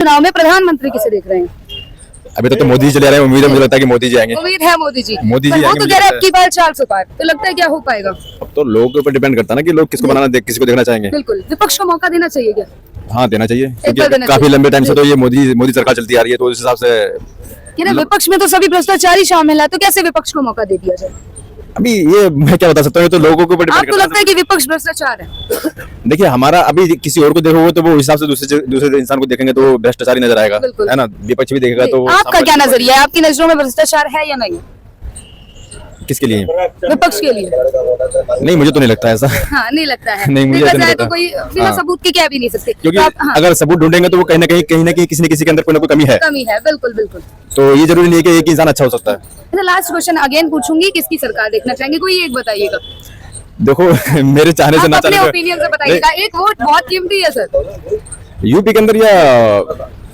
चुनाव में प्रधानमंत्री किसे देख रहे हैं? अभी तो मोदी जी चले आ रहे हैं। उम्मीद है, मुझे लगता है कि मोदी जी आएंगे। उम्मीद है मोदी जी। मोदी जी पर वो आएंगे, तो मुझे कह रहे हैं लगता अब की बार 400 पार, तो लगता है क्या हो पाएगा? अब तो लोगों के ऊपर डिपेंड करता है ना कि लोग किसको बनाना किसी को देखना चाहेंगे। बिल्कुल, विपक्ष को मौका देना चाहिए क्या? हाँ, देना चाहिए, बार क्योंकि देना काफी चाहिए। लंबे टाइम से तो ये मोदी सरकार चलती आ रही है, तो उस हिसाब से कि ना विपक्ष में तो सभी भ्रष्टाचारी शामिल है, तो कैसे विपक्ष को मौका दे दिया जाए? अभी ये मैं क्या बता सकता हूँ, ये तो लोगों के ऊपर डिपेंड आपको करता लगता है कि विपक्ष भ्रष्टाचार है? देखिए, हमारा अभी किसी और को देखोगे तो वो हिसाब से दूसरे इंसान को देखेंगे तो वो भ्रष्टाचारी नजर आएगा, बिल्कुल। है ना। विपक्ष भी देखेगा तो आपका क्या नजरिया है? आपकी नजरों में भ्रष्टाचार है या नहीं? किसके लिए? विपक्ष के लिए? नहीं, मुझे तो नहीं लगता ऐसा। हाँ, नहीं लगता है। नहीं, मुझे देखा ऐसा नहीं जाए तो लगता। कोई बिना हाँ। सबूत के कह भी नहीं सकते, क्योंकि तो आप, हाँ, अगर सबूत ढूंढेंगे तो वो कहीं ना कहीं किसी न किसी के अंदर कोई ना कोई कमी है, कमी है। बिल्कुल बिल्कुल। तो ये जरूरी नहीं है कि एक इंसान अच्छा हो सकता है। अच्छा, लास्ट क्वेश्चन अगेन पूछूंगी, किसकी सरकार देखना चाहेंगे? कोई एक बताइएगा। देखो मेरे चाहने से आप ना अपने चाहने ओपिनियन से बताइएगा। एक वोट बहुत कीमती है सर। यूपी के अंदर या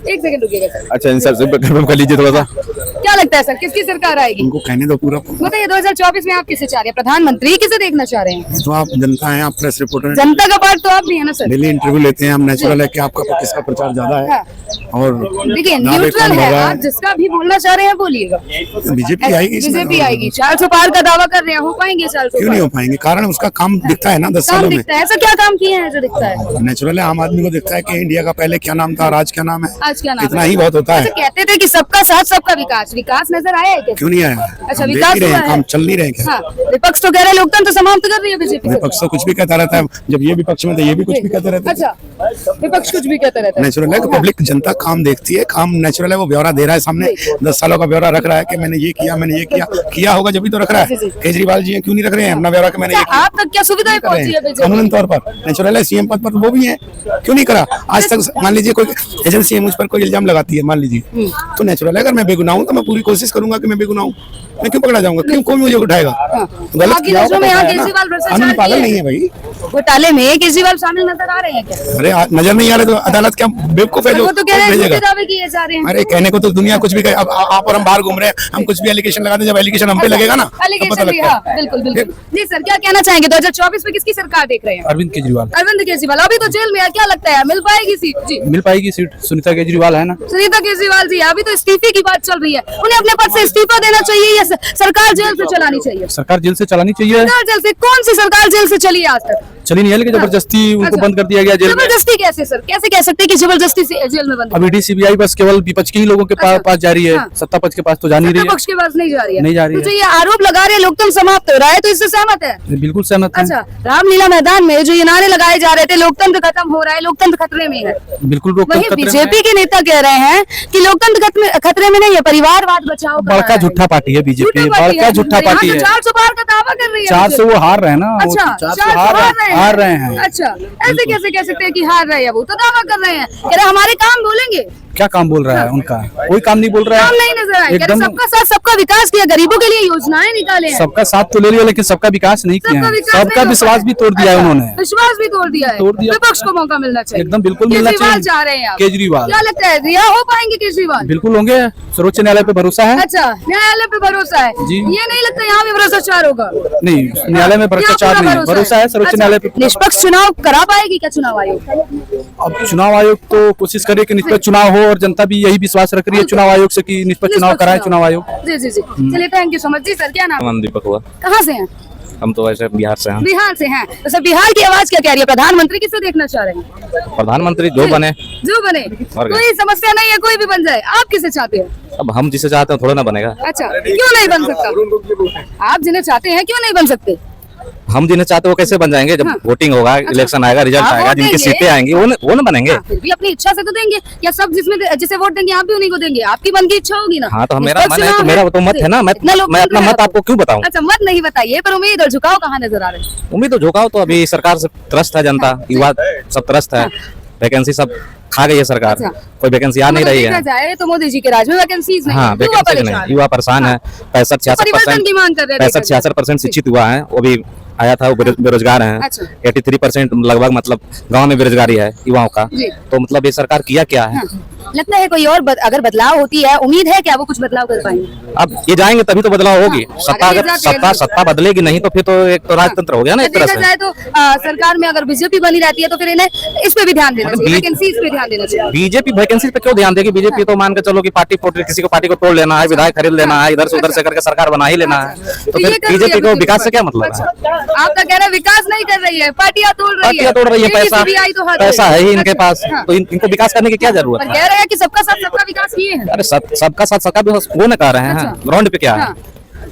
एक सेकंड रुकिएगा सर। अच्छा, इन सब कंफर्म कर लीजिए थोड़ा सा। क्या लगता है सर, किसकी सरकार आएगी? उनको कहने दो पूरा। बताइए 2024 में आप किसे चाह रहे हैं? प्रधानमंत्री किसे देखना चाह रहे हैं? तो आप जनता हैं, आप प्रेस रिपोर्टर हैं, जनता का पार्ट तो आप भी है ना सर? डेली इंटरव्यू लेते हैं हम। नेचुरल है कि आपका किसका प्रचार ज्यादा है हाँ। और देखिए दावे न्यूट्रल कम हो है, रहा आप जिसका भी बोलना चाह रहे हैं बोलिएगा। बीजेपी आएगी इसमें। बीजेपी आएगी। 400 पार का दावा कर रहे हैं, हो पाएंगे 400 क्यों नहीं हो पाएंगे? कारण उसका काम दिखता है ना 10 काम सालों में। दिखता है। ऐसा क्या काम किए हैं जो दिखता है? नेचुरल है, आम आदमी को दिखता है कि इंडिया का पहले क्या नाम था और आज क्या नाम है। आज क्या नाम इतना है? ही बहुत होता है। अच्छा, कहते थे कि सबका साथ सबका विकास, विकास नजर आया है क्या? क्यों नहीं आया? अच्छा, हम देख विकास ही रहे हुआ हैं, है। काम चल नहीं रहे क्या? हाँ, विपक्ष तो कह रहे हैं लोकतंत्र समाप्त कर रही है बीजेपी। विपक्ष तो कुछ भी कहता रहता है। जब ये विपक्ष में थे ये भी कुछ भी कहते रहते हैं। अच्छा, विपक्ष कुछ भी कहता रहता है। नेचुरल है कि पब्लिक जनता काम देखती है, काम नेचुरल है। वो ब्यौरा दे रहा है सामने, 10 सालों का ब्यौरा रख रहा है कि मैंने ये किया, मैंने ये किया होगा जब भी तो रख रहा है। केजरीवाल जी क्यों नहीं रख रहे हैं अपना ब्यौरा कि मैंने ये किया? आप तक क्या सुविधाएं कर रहे पहुंची है हैं बीजेपी? कानूनी तौर पर। नेचुरल है, सीएम पद पर तो वो भी है, क्यों नहीं करा आज तक? मान लीजिए कोई एजेंसी है मुझ पर कोई इल्जाम लगाती है, मान लीजिए, तो नेचुरल है अगर मैं बेगुनाह हूं तो मैं पूरी कोशिश करूंगा कि मैं बेगुनाह हूं। मैं क्यों पकड़ा जाऊंगा? क्यों कोई मुझे उठाएगा? गलत आपकी किया नजरों में होगा यहाँ तो है ना। केजरीवाल भ्रष्टाचार कानून पागल किए नहीं है भाई। घोटाले में केजरीवाल शामिल नजर आ रहे हैं क्या? अरे नजर नहीं आ रहे तो अदालत क्या बेवकूफ है जो वो तो कह रहे हैं भेजेगा? झूठे दावे किए जा रहे हैं। अरे कहने को तो दुनिया कुछ भी कहे। अब आप और हम बाहर घूम रहे हैं, हम कुछ भी एलिगेशन लगाते हैं, जब एलिगेशन हम पे लगेगा ना तब पता एलिगेशन भी, लगता हाँ, है। बिल्कुल बिल्कुल। जी सर, क्या कहना चाहेंगे? 2024 में किसकी सरकार देख रहे हैं? अरविंद केजरीवाल। अरविंद केजरीवाल अभी तो जेल में है, क्या लगता है मिल पाएगी सीट? जी, मिल पाएगी सीट। सुनीता केजरीवाल है ना। सुनीता केजरीवाल जी अभी तो इस्तीफे की बात चल रही है, उन्हें अपने पद से इस्तीफा देना चाहिए या सरकार जेल से चलानी चाहिए? सरकार जेल से चलानी चाहिए। सरकार जेल से? कौन सी सरकार जेल से चली है आज तक? चली नहीं है, लेकिन जबरदस्ती उनको अच्छा। बंद कर दिया गया जेल में। जबरदस्ती कैसे सर? कैसे कह सकते हैं कि जबरदस्ती से जेल में बंद? अब ईडी सीबीआई बस केवल विपक्ष के ही लोगों के अच्छा। पास जा रही है। हाँ। सत्ता पक्ष के पास तो जा नहीं रही सत्ता पक्ष के पास नहीं जा रही है। नहीं जा रही तो है। जो ये आरोप लगा रहे हैं लोकतंत्र समाप्त हो रहा है, तो इससे सहमत है? है। बिल्कुल सहमत है। अच्छा, रामलीला मैदान में जो ये नारे लगाए जा रहे थे लोकतंत्र खत्म हो रहा है, लोकतंत्र खतरे में है, बिल्कुल वही लोकतंत्र खतरे में है। बीजेपी के नेता कह रहे हैं कि लोकतंत्र खतरे में नहीं है, परिवारवाद बचाओ कर बड़का रहा है। झूठा पार्टी है बीजेपी, झूठा पार्टी बड़का है। झूठा यहाँ पार्टी तो है। 400 पार का दावा कर रही है 400 वो हार रहे हैं ना। वो अच्छा, 400 400 हार रहे हैं। अच्छा, ऐसे कैसे कह सकते हैं कि हार रहे हैं? वो तो दावा कर रहे हैं, कह रहे हमारे काम बोलेंगे। क्या काम बोल रहा है उनका? कोई काम नहीं बोल रहा काम है। नहीं नजर आए। कह रहे एकदम सबका साथ सबका विकास किया, गरीबों के लिए योजनाएं निकाले हैं। सबका साथ तो ले लिया, लेकिन सबका विकास नहीं किया सबका है। विकास सबका नहीं हो विश्वास पाया। भी तोड़ दिया है अच्छा, उन्होंने। विश्वास भी तोड़ दिया है। तोड़ दिया। विपक्ष को मौका मिलना चाहिए। एकदम बिल्कुल मिलना केजरीवाल चाहिए। चाह रहे हैं आप? केजरीवाल। क्या लगता है रिहा हो पाएंगे केजरीवाल? बिल्कुल होंगे। सर्वोच्च न्यायालय पे भरोसा है। अच्छा, न्यायालय पे भरोसा है? जी। ये नहीं लगता यहाँ भी भ्रष्टाचार होगा? नहीं, न्यायालय में भ्रष्टाचार यहाँ नहीं पूरा है, भरोसा है सर्वोच्च अच्छा, न्यायालय पे। निष्पक्ष चुनाव करा पाएगी क्या चुनाव आयोग? अब चुनाव आयोग तो कोशिश करे कि निष्पक्ष चुनाव हो, और जनता भी यही विश्वास रख रही है चुनाव आयोग से कि निष्पक्ष चुनाव कराए चुनाव आयोग। जी जी जी, चलिए थैंक यू सो मच। जी सर, क्या नाम? नाम दीपक हुआ। कहाँ से हैं? हम तो वैसे बिहार से हैं। बिहार से हैं। तो सर बिहार की आवाज क्या कह रही है? प्रधानमंत्री किसे देखना चाह रहे हैं? प्रधानमंत्री जो बने। जो बने, और क्या? कोई समस्या नहीं है, कोई भी बन जाए। आप किसे चाहते हैं? अब हम जिसे चाहते हैं थोड़ा ना बनेगा। अच्छा, क्यों नहीं बन सकता? आप जिन्हें चाहते हैं क्यों नहीं बन सकते? हम जिन्हें चाहते हैं वो कैसे बन जाएंगे? जब हाँ। वोटिंग होगा, इलेक्शन आएगा, रिजल्ट आप आएगा, वोट जिनकी देंगे। सीटें आएंगी वो ना बनेंगे। हाँ, फिर भी अपनी इच्छा से तो देंगे, या सब जिसे वोट देंगे आप भी उन्हीं को देंगे? आपकी मन की इच्छा होगी ना। हाँ, तो मेरा निष्पक्ष मन है तो चुनाव मेरा तो मत है ना। मैं इतना लोकतंत्र अपना है मत आपको क्यों बताऊं? अच्छा, मत नहीं बताइए, पर उम्मीद और झुकाव कहाँ नजर आ रहे हैं? उम्मीद तो झुकाओ तो अभी सरकार से त्रस्त है जनता, युवा सब त्रस्त है। वैकेंसी सब खा गई है सरकार, अच्छा। कोई वैकेंसी आ नहीं रही देखा है। जाए तो मोदी जी के राज में वैकेंसीज नहीं हाँ, है, युवा वैकेंसी परेशान नहीं, है। युवा परेशान है। 65-66% परिवर्तन की मांग कर रहे हैं, देखा जाए। 65-66% शिक्षित हुआ है, वो भी आया था, वो बेरोजगार हैं। अच्छा। 83% लगभग मतलब गांव में बेरोजगारी है युवाओं का। जी। तो मतलब ये सरकार किया क्या है? लगता है कोई और अगर बदलाव होती है, उम्मीद है क्या वो कुछ बदलाव कर पाएंगे? अब ये जाएंगे तभी तो बदलाव होगी। सत्ता अगर ये अगर जाते हैं सत्ता बदलेगी नहीं तो फिर तो एक तो राजतंत्र हो गया ना एक तरह देखा से। जाए तो सरकार में अगर बीजेपी बनी रहती है तो फिर इन्हें इस पे भी ध्यान देना चाहिए, वैकेंसी इस पे ध्यान देना चाहिए। बीजेपी वैकेंसी पे क्यों ध्यान देगी? बीजेपी तो मान के चलो कि पार्टी किसी को पार्टी को तोड़ लेना है, विधायक खरीद लेना है, इधर से उधर से करके सरकार बना ही लेना है। तो ये फिर कर रही है बीजेपी को बीजेपी विकास से क्या पार्टी। मतलब है? अच्छा, आपका कहना है विकास नहीं कर रही है, पार्टियां तोड़ रही है। पार्टियां तोड़ रही है, ये पैसा CBI तो हद पैसा है ही इनके अच्छा, पास, हाँ। तो इनको विकास करने की क्या जरूरत पर है? कह रहे हैं कि सबका साथ सबका विकास किए हैं। अरे सबका साथ सबका भी वो न कर रहे हैं, अच्छा। ग्राउंड पे क्या है? हाँ।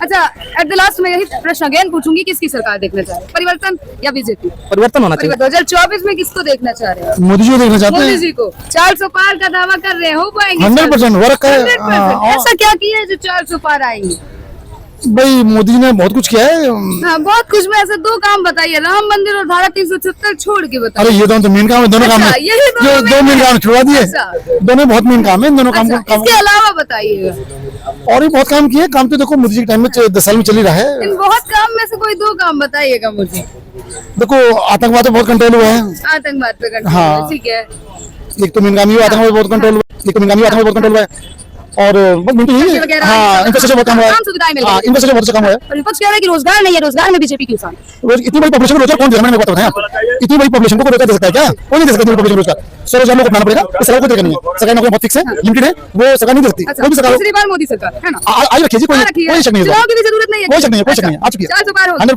अच्छा, एट द लास्ट में यही प्रश्न अगेन पूछूंगी, किसकी सरकार देखना चाह रहे हैं, परिवर्तन या बीजेपी? परिवर्तन होना चाहिए। 2024 में किसको देखना चाह रहे हैं? मोदी जी को देखना चाहते मोदी हैं। जी को। 400 पार का दावा कर रहे हैं, हो पाएंगे? 100% हो रखा है। 100%। ऐसा क्या किया है जो 400 पार आएंगे? भाई मोदी जी ने बहुत कुछ किया है। हाँ, बहुत कुछ में ऐसे 2 काम बताइए, राम मंदिर और धारा 376 छोड़ के बताइए। अरे ये दोनों तो मेन काम है, दोनों काम है। अच्छा, यही दोनों ये दो main मेन काम छुड़वा दिए। अच्छा। दोनों बहुत मेन काम है, इन दोनों काम अच्छा, को इसके अलावा बताइएगा। और भी बहुत काम किए। काम तो देखो मोदी जी के टाइम में 10 साल में चल ही रहा है। इन बहुत काम में से कोई 2 काम बताइएगा मुझे। देखो आतंकवाद पे बहुत कंट्रोल हुआ है। आतंकवाद पे कंट्रोल, हाँ। ठीक है। एक तो मेन काम ये आतंकवाद पे बहुत कंट्रोल हुआ है। एक तो मेन काम ये आतंकवाद पे बहुत कंट्रोल हुआ है। और बस मिनट यही है। हाँ, इंफ्रास्ट्रक्चर बहुत काम हुआ है। तमाम सुविधाएं मिल रही हाँ, हैं। इंफ्रास्ट्रक्चर बहुत अच्छा काम हुआ है। और विपक्ष कह रहा है कि रोजगार नहीं है, रोजगार में बीजेपी की साथ। इतनी बड़ी पॉपुलेशन को रोजगार कौन दे रहा है? मैंने बात बताया आपको। इतनी बड़ी पॉपुलेशन को रोजगार दे सकता है क्या? कोई नहीं दे सकता इतनी पॉपुलेशन रोजगार। 100 रोजगार लोग अपनाना पड़ेगा। इस सरकार को देगा नहीं है। सरकारी नौकरी बहुत फिक्स है, लिमिटेड है, वो सरकार नहीं दे सकती। अच्छा, कोई भी सरकार दूसरी बार मोदी सरकार है ना? आज रखिए जी, कोई हाँ, रखिए। कोई शक नहीं है। चुनाव की भी जरूरत नहीं है। कोई शक नहीं है, कोई शक नहीं है। आ चुकी है 400 पार हो 100%।